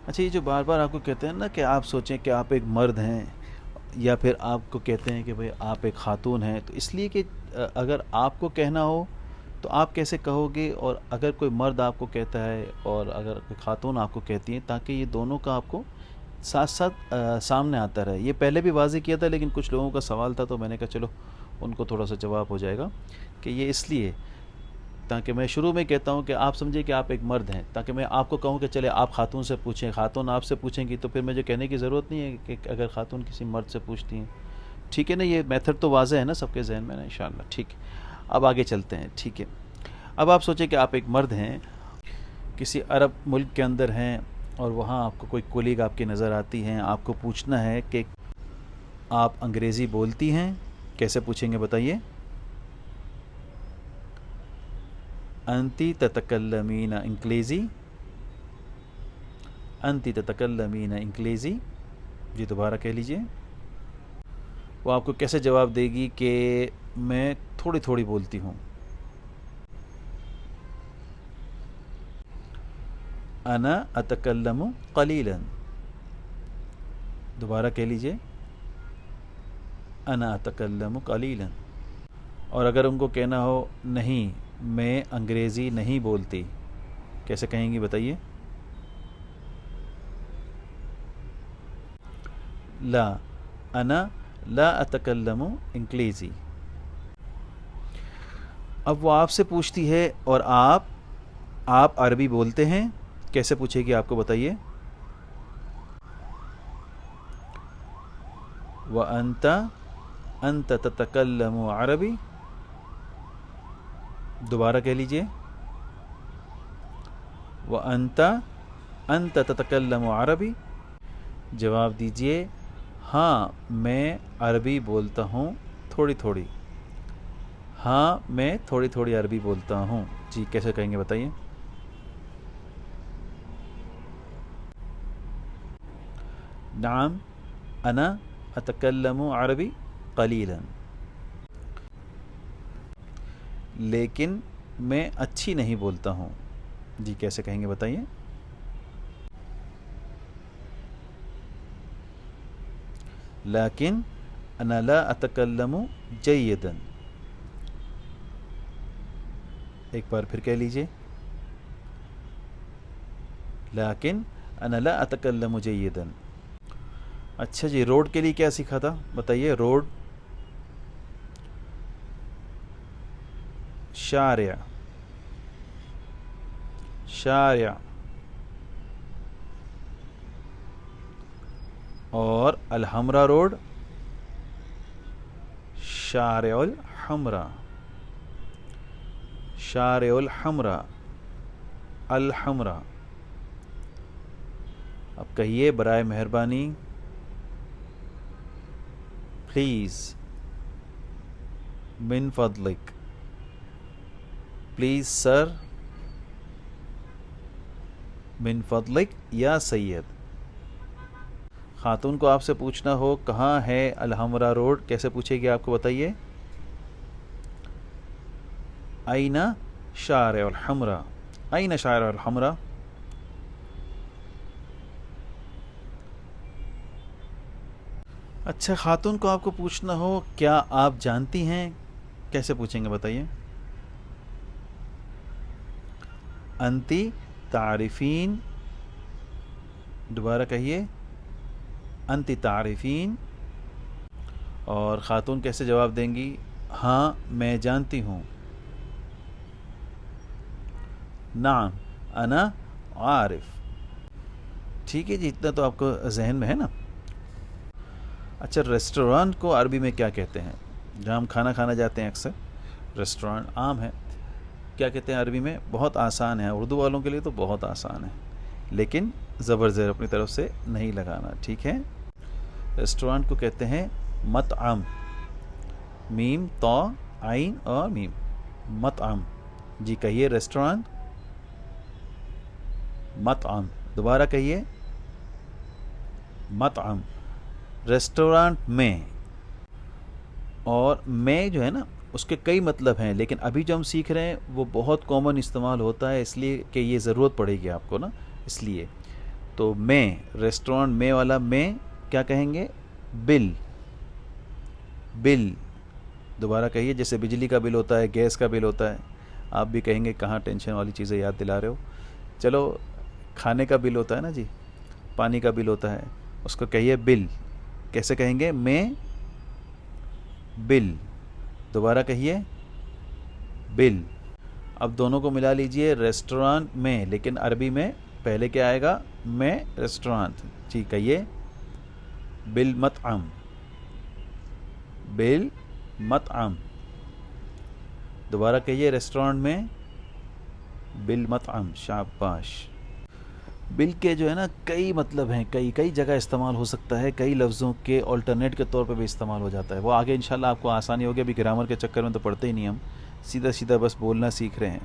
اچھا، یہ جو بار بار آپ کو کہتے ہیں نا کہ آپ سوچیں کہ آپ ایک مرد ہیں، یا پھر آپ کو کہتے ہیں کہ بھئی آپ ایک خاتون ہیں، تو اس لیے کہ اگر آپ کو کہنا ہو تو آپ کیسے کہو گے، اور اگر کوئی مرد آپ کو کہتا ہے اور اگر کوئی خاتون آپ کو کہتی ہیں، تاکہ یہ دونوں کا آپ کو ساتھ ساتھ سامنے آتا رہے. یہ پہلے بھی واضح کیا تھا، لیکن کچھ لوگوں کا سوال تھا تو میں نے کہا چلو ان کو تھوڑا سا جواب ہو جائے گا کہ یہ اس لیے، تاکہ میں شروع میں کہتا ہوں کہ آپ سمجھیں کہ آپ ایک مرد ہیں، تاکہ میں آپ کو کہوں کہ چلے آپ خاتون سے پوچھیں، خاتون آپ سے پوچھیں گی تو پھر مجھے کہنے کی ضرورت نہیں ہے کہ اگر خاتون کسی مرد سے پوچھتی ہیں. ٹھیک ہے نا؟ یہ میتھڈ تو واضح ہے نا سب کے ذہن میں نا، انشاءاللہ. ٹھیک ہے، اب آگے چلتے ہیں. ٹھیک ہے، اب آپ سوچیں کہ آپ ایک مرد ہیں، کسی عرب ملک کے اندر ہیں، اور وہاں آپ کو کوئی کولیگ آپ کی نظر آتی ہیں، آپ کو پوچھنا ہے کہ آپ انگریزی بولتی ہیں. کیسے پوچھیں گے بتائیے؟ انتی تتکلمین انگلیزی، انتی تتکلمین انگلیزی. جی دوبارہ کہہ لیجئے. وہ آپ کو کیسے جواب دے گی کہ میں تھوڑی تھوڑی بولتی ہوں. انا اتکلم قلیلا. دوبارہ کہہ لیجئے. انا اتکلم قلیلا. اور اگر ان کو کہنا ہو نہیں میں انگریزی نہیں بولتی، کیسے کہیں گی بتائیے؟ لا، انا لا اتکلم انگلیزی. اب وہ آپ سے پوچھتی ہے اور آپ عربی بولتے ہیں، کیسے پوچھے گی آپ کو بتائیے؟ وَأَنْتَ أَنْتَ تَتَكَلَّمُ عَرَبِي. دوبارہ کہہ لیجئے. وَأَنْتَ أَنْتَ تَتَكَلَّمُ عَرَبِي. جواب دیجئے ہاں میں عربی بولتا ہوں تھوڑی تھوڑی. ہاں میں تھوڑی تھوڑی عربی بولتا ہوں. جی کیسے کہیں گے بتائیے؟ نعم انا اتکلم عربی قلیلا. لیکن میں اچھی نہیں بولتا ہوں. جی کیسے کہیں گے بتائیے؟ لیکن انا لا اتکلم جیدا. ایک بار پھر کہہ لیجئے. لیکن انا لا اتکلم جیدا. اچھا جی، روڈ کے لیے کیا سیکھا تھا بتائیے؟ روڈ، شارع، شارع. اور الحمرا روڈ، شارع الحمرا، شارع الحمرا، الحمرا. اب کہیے برائے مہربانی، پلیز، من فضلک، پلیز سر، من فضلک یا سید. خاتون کو آپ سے پوچھنا ہو کہاں ہے الحمرا روڈ، کیسے پوچھے گی آپ کو بتائیے؟ این شارع الحمرا، این شارع الحمرا. اچھا، خاتون کو آپ کو پوچھنا ہو کیا آپ جانتی ہیں، کیسے پوچھیں گے بتائیے؟ انتی تعرفین. دوبارہ کہیے. انتی تعرفین. اور خاتون کیسے جواب دیں گی؟ ہاں میں جانتی ہوں. نعم انا عارف. ٹھیک ہے جی، اتنا تو آپ کو ذہن میں ہے نا. اچھا، ریسٹورانٹ کو عربی میں کیا کہتے ہیں؟ جہاں ہم کھانا کھانا جاتے ہیں اکثر، ریسٹورانٹ عام ہے، کیا کہتے ہیں عربی میں؟ بہت آسان ہے، اردو والوں کے لیے تو بہت آسان ہے، لیکن زبر زیر اپنی طرف سے نہیں لگانا. ٹھیک ہے، ریسٹورانٹ کو کہتے ہیں مطعم. میم، تو، عین اور میم، مطعم. جی کہیے ریسٹورانٹ، مطعم. دوبارہ کہیے. مطعم، ریسٹورانٹ میں. اور میں جو ہے نا اس کے کئی مطلب ہیں، لیکن ابھی جو ہم سیکھ رہے ہیں وہ بہت کامن استعمال ہوتا ہے، اس لیے کہ یہ ضرورت پڑے گی آپ کو نا، اس لیے تو میں ریسٹورانٹ میں والا میں کیا کہیں گے؟ بل. بل دوبارہ کہیے. جیسے بجلی کا بل ہوتا ہے, گیس کا بل ہوتا ہے, آپ بھی کہیں گے کہاں ٹینشن والی چیزیں یاد دلا رہے ہو. چلو کھانے کا بل ہوتا ہے نا جی, پانی کا بل ہوتا ہے, اس کو کہیے بل. کیسے کہیں گے؟ میں بل. دوبارہ کہیے بل. اب دونوں کو ملا لیجئے, ریسٹورانٹ میں, لیکن عربی میں پہلے کیا آئے گا؟ میں ریسٹورانٹ. جی کہیے بالمطعم. بالمطعم. دوبارہ کہیے ریسٹورانٹ میں بالمطعم. شاباش. بل کے جو ہے نا کئی مطلب ہیں, کئی جگہ استعمال ہو سکتا ہے, کئی لفظوں کے آلٹرنیٹ کے طور پہ بھی استعمال ہو جاتا ہے. وہ آگے انشاءاللہ آپ کو آسانی ہوگی, ابھی گرامر کے چکر میں تو پڑھتے ہی نہیں, ہم سیدھا سیدھا بس بولنا سیکھ رہے ہیں.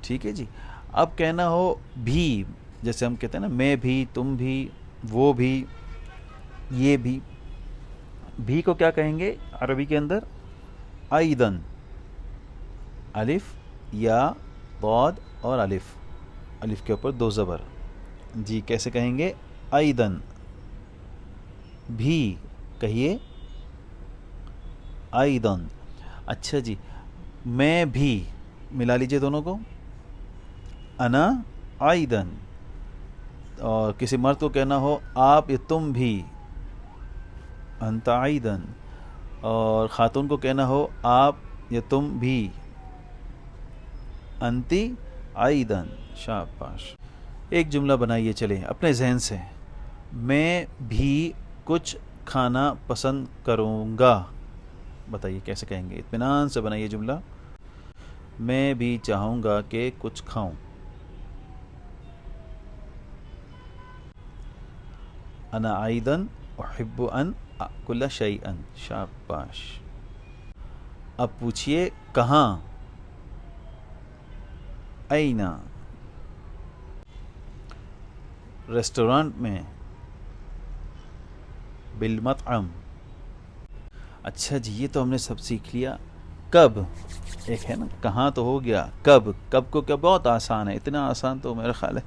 ٹھیک ہے جی. اب کہنا ہو بھی, جیسے ہم کہتے ہیں نا میں بھی, تم بھی, وہ بھی, یہ بھی کو کیا کہیں گے عربی کے اندر؟ ایدن. الف یا ضاد اور الف, الف کے اوپر دو زبر. جی کیسے کہیں گے؟ ایدن. بھی کہیے ایدن. اچھا جی, میں بھی ملا لیجئے دونوں کو, انا ایدن. اور کسی مرد کو کہنا ہو آپ یا تم بھی, انت ایدن. اور خاتون کو کہنا ہو آپ یا تم بھی, انتی ایدن. شاباش. ایک جملہ بنائیے چلیں اپنے ذہن سے. میں بھی کچھ کھانا پسند کروں گا. بتائیے کیسے کہیں گے؟ اطمینان سے بنائیے جملہ. میں بھی چاہوں گا کہ کچھ کھاؤں. انا ایدن احب ان اکل شیئا. شاباش. اب پوچھئے کہاں؟ اینا. ریسٹورانٹ میں. بالمطعم. اچھا جی, یہ تو ہم نے سب سیکھ لیا. کب ایک ہے نا, کہاں تو ہو گیا, کب. کب کو کیا بہت آسان ہے, اتنا آسان تو میرا خیال ہے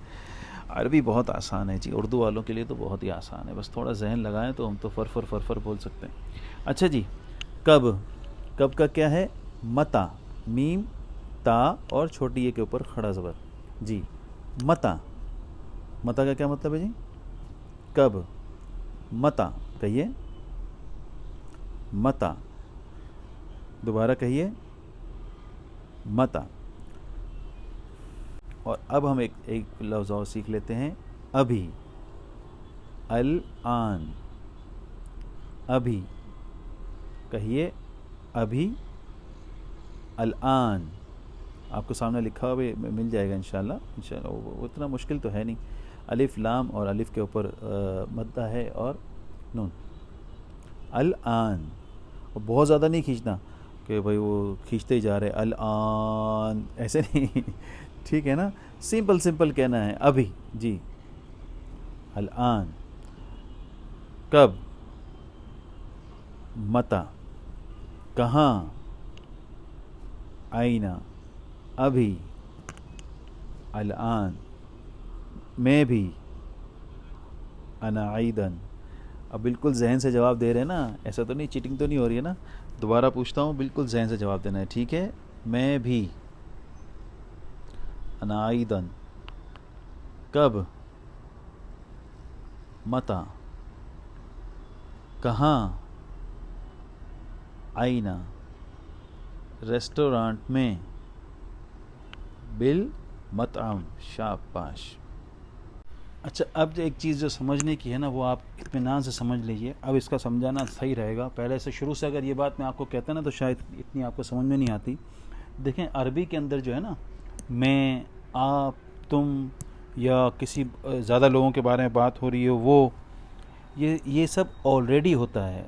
عربی بہت آسان ہے جی, اردو والوں کے لیے تو بہت ہی آسان ہے, بس تھوڑا ذہن لگائیں تو ہم تو فرفر بول سکتے ہیں. اچھا جی, کب. کب کا کیا ہے؟ متا. میم تا اور چھوٹی یہ کے اوپر کھڑا زبر. جی متا. متا کا کیا مطلب ہے جی؟ کب. متا کہیے متا. دوبارہ کہیے متا. اور اب ہم ایک لفظ اور سیکھ لیتے ہیں, ابھی. الآن. ابھی کہیے ابھی. الآن آپ کو سامنے لکھا ہوا مل جائے گا انشاءاللہ. وہ اتنا مشکل تو ہے نہیں. الف لام اور الف کے اوپر مدہ ہے اور نون. الآن. اور بہت زیادہ نہیں کھینچنا کہ بھائی وہ کھینچتے ہی جا رہے الآن, ایسے نہیں. ٹھیک ہے نا, سمپل کہنا ہے ابھی. جی الآن. کب. متا. کہاں. آئینہ. ابھی. الآن. میں بھی. انا ایدن. اب بالکل ذہن سے جواب دے رہے ہیں نا, ایسا تو نہیں, چیٹنگ تو نہیں ہو رہی ہے نا. دوبارہ پوچھتا ہوں, بالکل ذہن سے جواب دینا ہے, ٹھیک ہے؟ میں بھی. انا ایدن. کب. متا. کہاں. آئینہ. ریسٹورانٹ میں. بالمطعم. شاباش. اچھا, اب ایک چیز جو سمجھنے کی ہے نا, وہ آپ اطمینان سے سمجھ لیجئے. اب اس کا سمجھانا صحیح رہے گا. پہلے سے شروع سے اگر یہ بات میں آپ کو کہتا نا تو شاید اتنی آپ کو سمجھ میں نہیں آتی. دیکھیں عربی کے اندر جو ہے نا, میں, آپ, تم, یا کسی زیادہ لوگوں کے بارے میں بات ہو رہی ہے, وہ, یہ سب آلریڈی ہوتا ہے.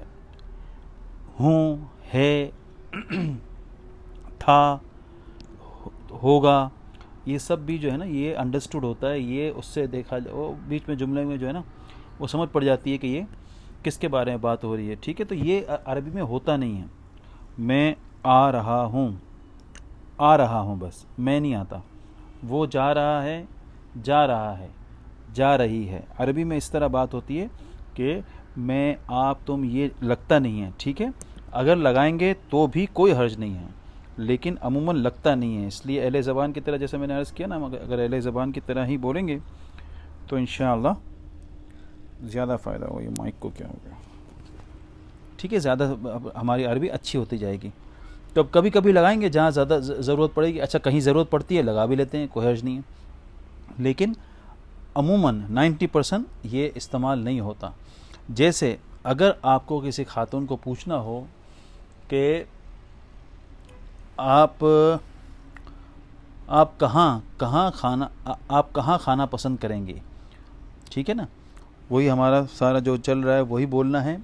ہوں, ہے, تھا, ہوگا, یہ سب بھی جو ہے نا یہ انڈرسٹوڈ ہوتا ہے. یہ اس سے دیکھا وہ بیچ میں جملے میں جو ہے نا وہ سمجھ پڑ جاتی ہے کہ یہ کس کے بارے میں بات ہو رہی ہے. ٹھیک ہے, تو یہ عربی میں ہوتا نہیں ہے. میں آ رہا ہوں, آ رہا ہوں, بس میں نہیں آتا. وہ جا رہا ہے, جا رہا ہے. جا رہی ہے. عربی میں اس طرح بات ہوتی ہے کہ میں آپ تم یہ لگتا نہیں ہے, ٹھیک ہے, اگر لگائیں گے تو بھی کوئی حرج نہیں ہے, لیکن عموماً لگتا نہیں ہے. اس لیے اہل زبان کی طرح, جیسے میں نے عرض کیا نا, اگر اہل زبان کی طرح ہی بولیں گے تو انشاءاللہ زیادہ فائدہ ہوگا. یہ مائک کو کیا ہو گیا, ٹھیک ہے, زیادہ ہماری عربی اچھی ہوتی جائے گی. تو کبھی کبھی لگائیں گے جہاں زیادہ ضرورت پڑے گی. اچھا, کہیں ضرورت پڑتی ہے لگا بھی لیتے ہیں, کوئی حرج نہیں ہے, لیکن عموماً 90% یہ استعمال نہیں ہوتا. جیسے اگر آپ کو کسی خاتون کو پوچھنا ہو کہ آپ کہاں کھانا پسند کریں گے, ٹھیک ہے نا, وہی ہمارا سارا جو چل رہا ہے وہی بولنا ہے,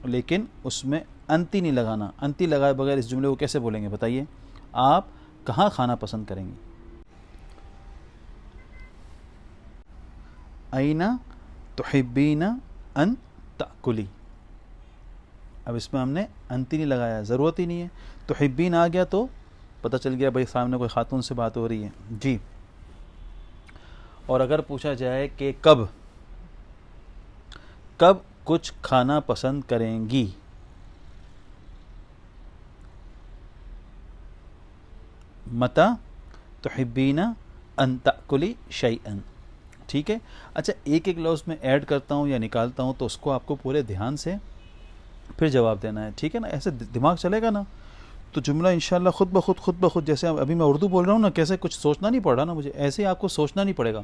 لیکن اس میں انتی نہیں لگانا. انتی لگائے بغیر اس جملے کو کیسے بولیں گے بتائیے؟ آپ کہاں کھانا پسند کریں گے؟ أين تحبين أن تأكلی. اب اس میں ہم نے انتی نہیں لگایا, ضرورت ہی نہیں ہے. تحبین آ گیا تو پتہ چل گیا بھائی سامنے کوئی خاتون سے بات ہو رہی ہے. جی, اور اگر پوچھا جائے کہ کب کچھ کھانا پسند کریں گی, متى تحبین ان تأکلی شیئا, ٹھیک ہے. اچھا, ایک ایک لفظ میں ایڈ کرتا ہوں یا نکالتا ہوں تو اس کو آپ کو پورے دھیان سے پھر جواب دینا ہے, ٹھیک ہے نا. ایسے دماغ چلے گا نا تو جملہ انشاءاللہ خود بخود, جیسے ابھی میں اردو بول رہا ہوں نا, کیسے کچھ سوچنا نہیں پڑ رہا نا مجھے, ایسے ہی آپ کو سوچنا نہیں پڑے گا.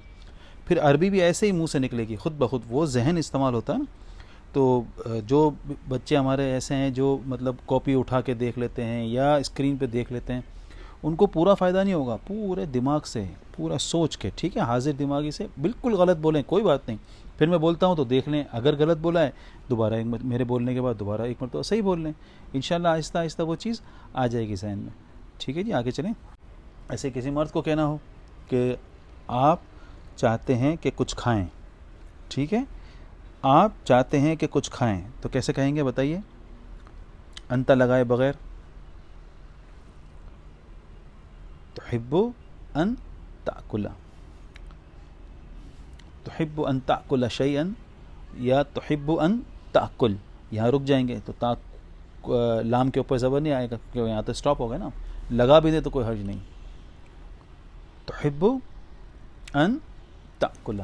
پھر عربی بھی ایسے ہی منہ سے نکلے گی خود بخود, وہ ذہن استعمال ہوتا ہے نا. تو جو بچے ہمارے ایسے ہیں جو مطلب کاپی اٹھا کے دیکھ لیتے ہیں یا اسکرین پہ دیکھ لیتے ہیں, ان کو پورا فائدہ نہیں ہوگا. پورے دماغ سے, پورا سوچ کے, ٹھیک ہے, حاضر دماغی سے. بالکل غلط بولیں کوئی بات نہیں, پھر میں بولتا ہوں تو دیکھ لیں, اگر غلط بولا ہے دوبارہ میرے بولنے کے بعد دوبارہ ایک مرتبہ صحیح بول لیں. انشاءاللہ آہستہ آہستہ وہ چیز آ جائے گی ذہن میں, ٹھیک ہے جی. آگے چلیں. ایسے کسی مرد کو کہنا ہو کہ آپ چاہتے ہیں کہ کچھ کھائیں, ٹھیک ہے, آپ چاہتے ہیں کہ کچھ کھائیں, تو کیسے کہیں گے بتائیے؟ انت لگائے بغیر. تحب ان تأکل, تحب ان تأکل شیئا یا تحب ان تأکل. یہاں رک جائیں گے تو لام کے اوپر زبر نہیں آئے گا کیونکہ یہاں تو سٹاپ ہوگا نا. لگا بھی دے تو کوئی حرج نہیں. تحب ان تأکل,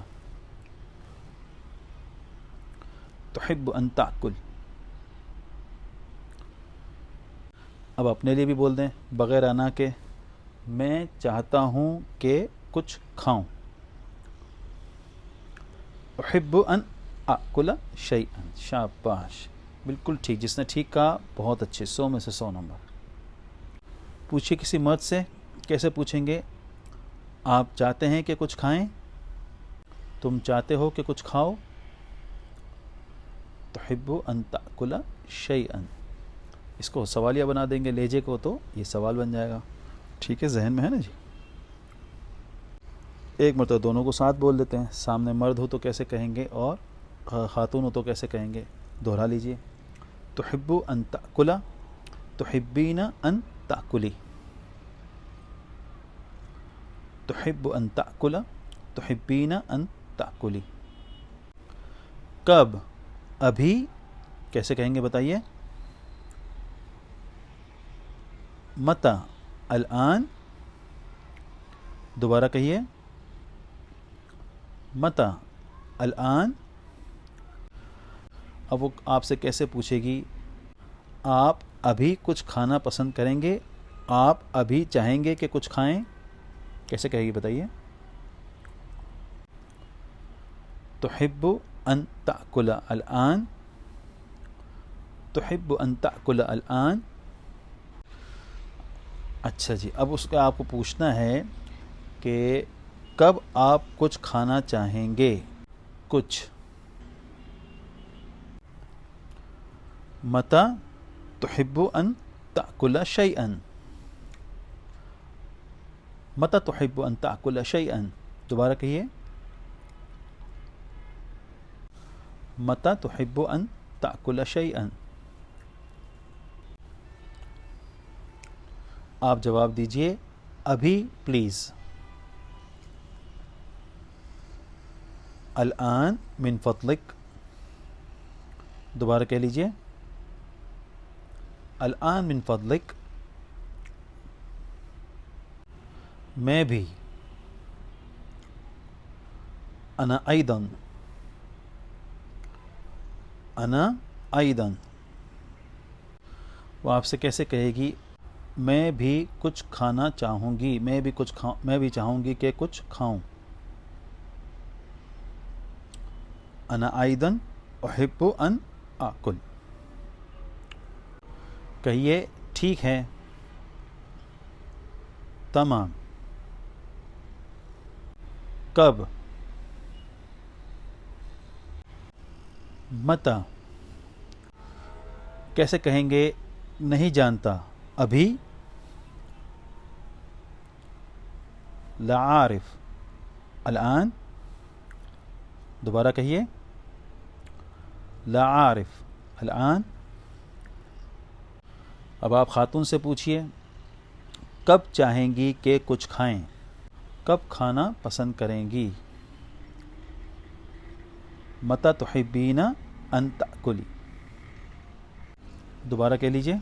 تحب ان تأکل. اب اپنے لیے بھی بول دیں بغیر انا کے, میں چاہتا ہوں کہ کچھ کھاؤں. احب ان آکل شیئا. شاباش, بالکل ٹھیک, جس نے ٹھیک کہا بہت اچھے, 100 میں سے 100 نمبر. پوچھیے کسی مرد سے, کیسے پوچھیں گے؟ آپ چاہتے ہیں کہ کچھ کھائیں, تم چاہتے ہو کہ کچھ کھاؤ. تحب ان تأکل شیئا. اس کو سوالیہ بنا دیں گے لہجے کو تو یہ سوال بن جائے گا, ٹھیک ہے, ذہن میں ہے نا جی. ایک مرتبہ دونوں کو ساتھ بول دیتے ہیں. سامنے مرد ہو تو کیسے کہیں گے اور خاتون ہو تو کیسے کہیں گے, دہرا لیجئے. تحب ان تأکل, تحبین ان تأکلی. تحب ان تأکل, تحبین ان تأکلی. کب, ابھی, کیسے کہیں گے بتائیے؟ متی, الآن, دوبارہ کہیے, متی, الآن. اب وہ آپ سے کیسے پوچھے گی؟ آپ ابھی کچھ کھانا پسند کریں گے, آپ ابھی چاہیں گے کہ کچھ کھائیں, کیسے کہے گی بتائیے؟ تحب ان تأکل الآن, تحب ان تأکل الآن. اچھا جی, اب اس کا آپ کو پوچھنا ہے کہ کب آپ کچھ کھانا چاہیں گے, کچھ. متی تحب ان تأکل شیئا, متی تحب ان تأکل شیئا. دوبارہ کہیے, متی تحب ان تأکل شیئا. آپ جواب دیجئے ابھی پلیز, الآن من فضلک. دوبارہ کہہ لیجئے الآن من فضلک. میں بھی. انا ایضا. انا ایضا. وہ آپ سے کیسے کہے گی؟ میں بھی کچھ کھانا چاہوں گی. میں بھی چاہوں گی کہ کچھ کھاؤں. انا ایضا احب ان آکل. کہیے ٹھیک ہے. تمام. کب؟ متا. کیسے کہیں گے؟ نہیں جانتا. ابھی؟ لا عارف. الآن. دوبارہ کہیے لا عارف. الآن. اب آپ خاتون سے پوچھئے کب چاہیں گی کہ کچھ کھائیں؟ کب کھانا پسند کریں گی؟ متی تحبین ان تأکلی. دوبارہ کہہ لیجئے.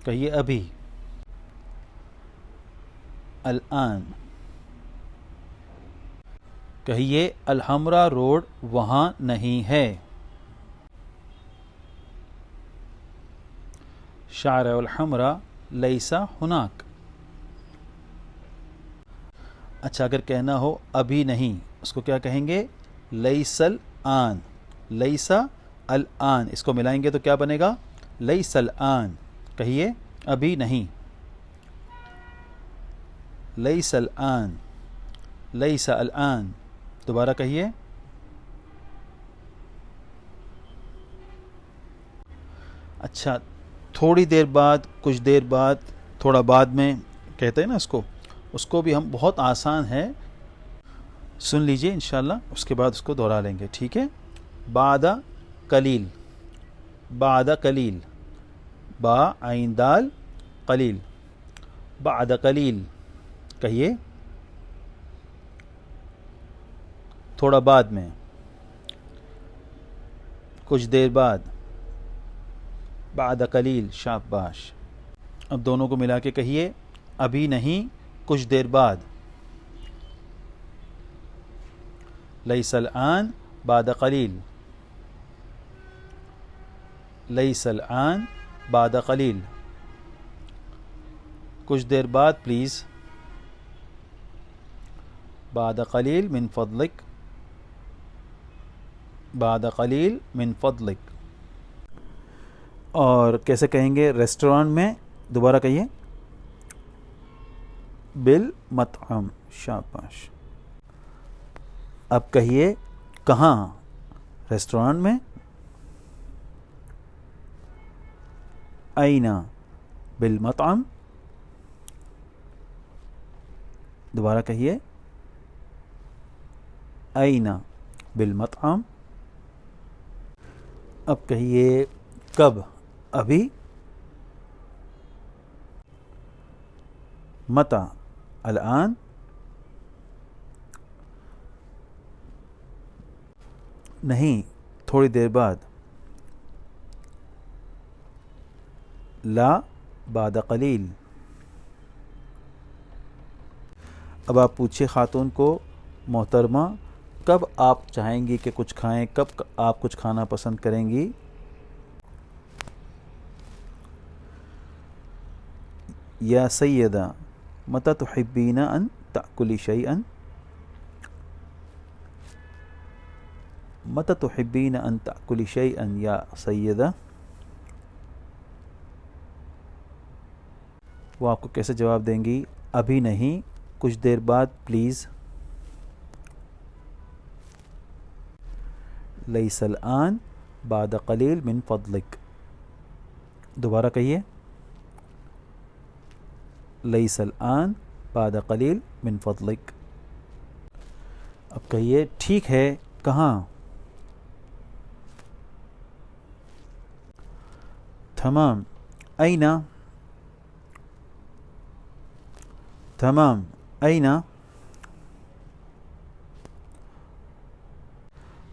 کہیے ابھی. الآن. کہیے الحمرا روڈ وہاں نہیں ہے. شارع الحمرا لیس ہناک. اچھا اگر کہنا ہو ابھی نہیں اس کو کیا کہیں گے؟ لیس الآن. لیس الآن اس کو ملائیں گے تو کیا بنے گا؟ لیس الآن. کہیے ابھی نہیں. لیس الآن. لیس الآن. دوبارہ کہیے. اچھا تھوڑی دیر بعد، کچھ دیر بعد، تھوڑا بعد میں کہتے ہیں نا اس کو بھی ہم بہت آسان ہے. سن لیجئے انشاءاللہ اس کے بعد اس کو دہرا لیں گے. ٹھیک ہے. بعد قلیل. بعد قلیل. با عین دال قلیل. بعد قلیل. کہیے تھوڑا بعد میں، کچھ دیر بعد. بعد قلیل. شاباش. اب دونوں کو ملا کے کہیے ابھی نہیں کچھ دیر بعد. لیس الآن بعد قلیل. لیس الآن بعد قلیل. کچھ دیر بعد پلیز. بعد قلیل من فضلک. بعد قلیل من فضلک. اور کیسے کہیں گے ریسٹورانٹ میں؟ دوبارہ کہیے بالمطعم. شاباش. اب کہیے کہاں؟ ریسٹورانٹ میں. اینا بالمطعم. دوبارہ کہیے اینا بالمطعم. اب کہیے کب؟ ابھی. متا؟ الآن. نہیں تھوڑی دیر بعد. لا بعد قلیل. اب آپ پوچھیں خاتون کو محترمہ کب آپ چاہیں گی کہ کچھ کھائیں؟ کب آپ کچھ کھانا پسند کریں گی؟ یا سیدہ متی تحبین ان تأکلی شیئا. متی تحبین ان تأکلی شیئا یا سیدہ. وہ آپ کو کیسے جواب دیں گی؟ ابھی نہیں کچھ دیر بعد پلیز. لیس الآن بعد قلیل من فضلک. دوبارہ کہیے لیس الآن بعد قلیل من فضلک. اب کہیے ٹھیک ہے کہاں؟ تمام. اینا. تمام. اینا.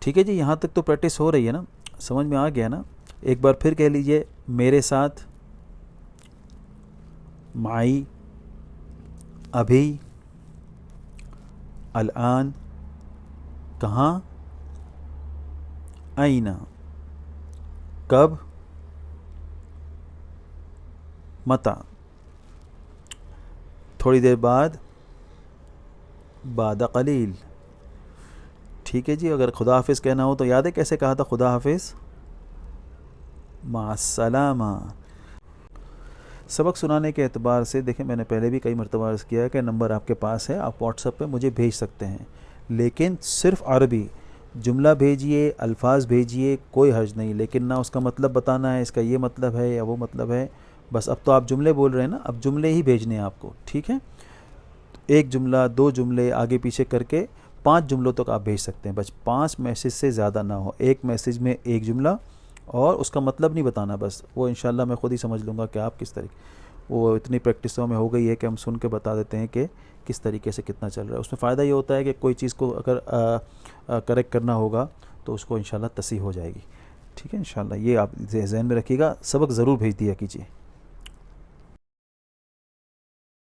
ٹھیک ہے جی، یہاں تک تو پریکٹس ہو رہی ہے نا، سمجھ میں آ گیا نا؟ ایک بار پھر کہہ لیجئے، میرے ساتھ، معی، ابھی، الآن، کہاں، آئینہ، کب، متا، تھوڑی دیر بعد، بعد قلیل. ٹھیک ہے جی. اگر خدا حافظ کہنا ہو تو یاد ہے کیسے کہا تھا خدا حافظ؟ مع السلامہ. سبق سنانے کے اعتبار سے دیکھیں، میں نے پہلے بھی کئی مرتبہ عرض کیا ہے کہ نمبر آپ کے پاس ہے، آپ واٹس ایپ پہ مجھے بھیج سکتے ہیں، لیکن صرف عربی جملہ بھیجئے، الفاظ بھیجئے، کوئی حرج نہیں، لیکن نہ اس کا مطلب بتانا ہے، اس کا یہ مطلب ہے یا وہ مطلب ہے. بس اب تو آپ جملے بول رہے ہیں نا، اب جملے ہی بھیجنے ہیں آپ کو. ٹھیک ہے، ایک جملہ، دو جملے آگے پیچھے کر کے 5 جملوں تک آپ بھیج سکتے ہیں. بس 5 میسج سے زیادہ نہ ہو. ایک میسج میں ایک جملہ، اور اس کا مطلب نہیں بتانا. بس وہ انشاءاللہ میں خود ہی سمجھ لوں گا کہ آپ کس طریقے. وہ اتنی پریکٹسوں میں ہو گئی ہے کہ ہم سن کے بتا دیتے ہیں کہ کس طریقے سے کتنا چل رہا ہے. اس میں فائدہ یہ ہوتا ہے کہ کوئی چیز کو اگر کریکٹ کرنا ہوگا تو اس کو انشاءاللہ تصحیح ہو جائے گی. ٹھیک ہے انشاءاللہ. یہ آپ ذہن میں رکھیے گا. سبق ضرور بھیج دیا کیجیے.